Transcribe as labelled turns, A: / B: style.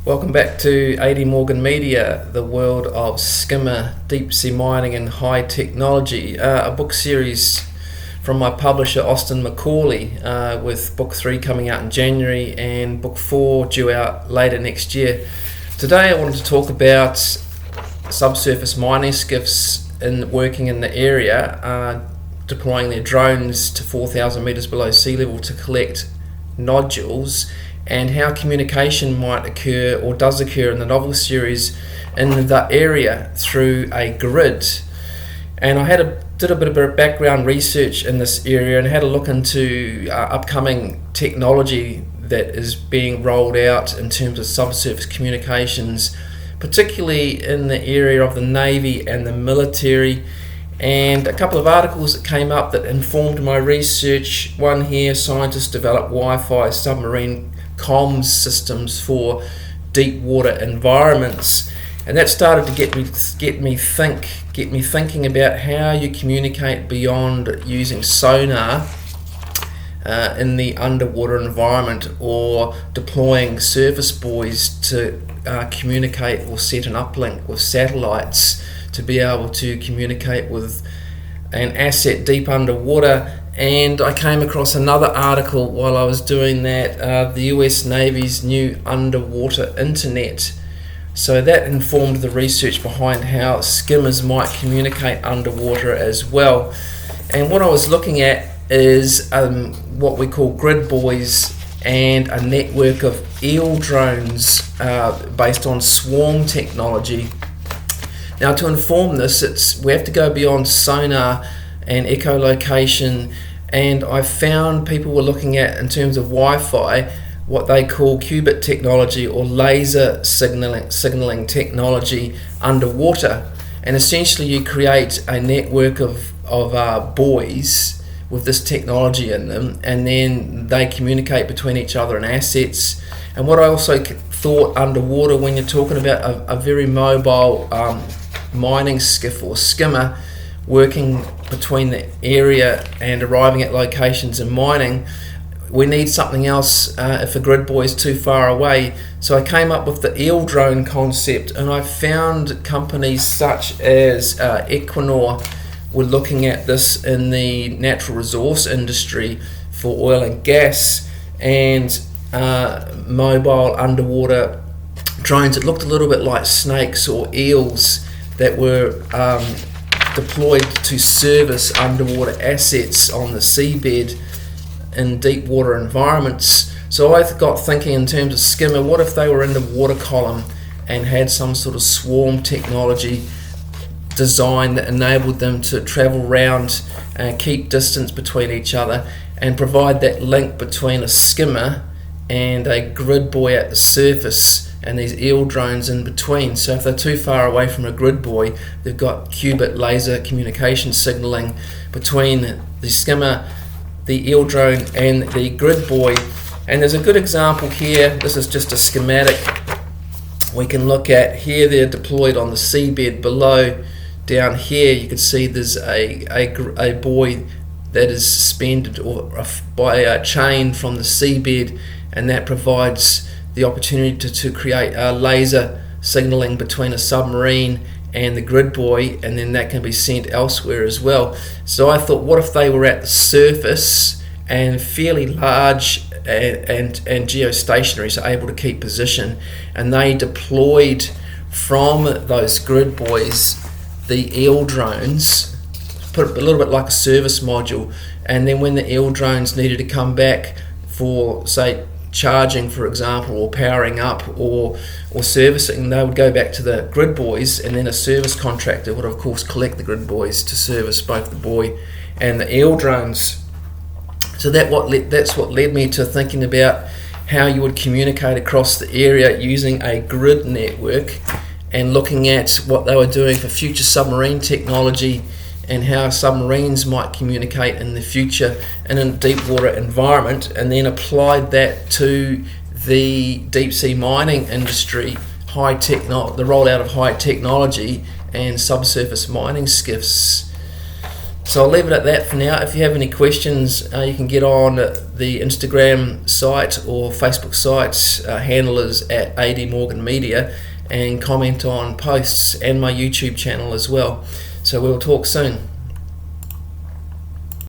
A: Welcome back to AD Morgan Media, the world of Skimmer, deep sea mining and high technology, a book series from my publisher Austin Macaulay, with book 3 coming out in January and book 4 due out later next year. Today I wanted to talk about subsurface mining skiffs working in the area, deploying their drones to 4,000 metres below sea level to collect nodules, and how communication might occur or does occur in the novel series in the area through a grid. And I did a bit of background research in this area and had a look into upcoming technology that is being rolled out in terms of subsurface communications, particularly in the area of the Navy and the military, and a couple of articles that came up that informed my research. One here: scientists develop Wi-Fi submarine comms systems for deep water environments, and that started to get me thinking about how you communicate beyond using sonar in the underwater environment, or deploying surface buoys to communicate or set an uplink with satellites to be able to communicate with an asset deep underwater. And I came across another article while I was doing that, the US Navy's new underwater internet. So that informed the research behind how skimmers might communicate underwater as well. And what I was looking at is what we call grid buoys and a network of eel drones based on swarm technology. Now, to inform this, we have to go beyond sonar and echolocation, and I found people were looking at, in terms of Wi-Fi, what they call qubit technology or laser signaling technology underwater. And essentially you create a network of buoys with this technology in them, and then they communicate between each other and assets. And what I also thought underwater, when you're talking about a very mobile mining skiff or skimmer working between the area and arriving at locations and mining, we need something else if a grid buoy is too far away. So I came up with the eel drone concept, and I found companies such as Equinor were looking at this in the natural resource industry for oil and gas, and mobile underwater drones that looked a little bit like snakes or eels that were deployed to service underwater assets on the seabed in deep water environments. So I got thinking, in terms of skimmer, what if they were in the water column and had some sort of swarm technology design that enabled them to travel around and keep distance between each other and provide that link between a skimmer and a grid buoy at the surface and these eel drones in between. So if they're too far away from a grid buoy, they've got qubit laser communication signaling between the skimmer, the eel drone and the grid buoy. And there's a good example here. This is just a schematic we can look at here. They're deployed on the seabed below. Down here you can see there's a buoy that is suspended by a chain from the seabed, and that provides the opportunity to create a laser signaling between a submarine and the grid buoy, and then that can be sent elsewhere as well. So I thought, what if they were at the surface and fairly large and geostationary, so able to keep position, and they deployed from those grid buoys the eel drones, put it a little bit like a service module, and then when the eel drones needed to come back for, say, charging, for example, or powering up or servicing, they would go back to the grid buoys, and then a service contractor would of course collect the grid buoys to service both the buoy and the eel drones. So that's what led me to thinking about how you would communicate across the area using a grid network, and looking at what they were doing for future submarine technology and how submarines might communicate in the future in a deep water environment, and then applied that to the deep sea mining industry, the rollout of high technology and subsurface mining skiffs. So I'll leave it at that for now. If you have any questions, you can get on the Instagram site or Facebook sites. Handle is at AD Morgan Media, and comment on posts and my YouTube channel as well. So we'll talk soon.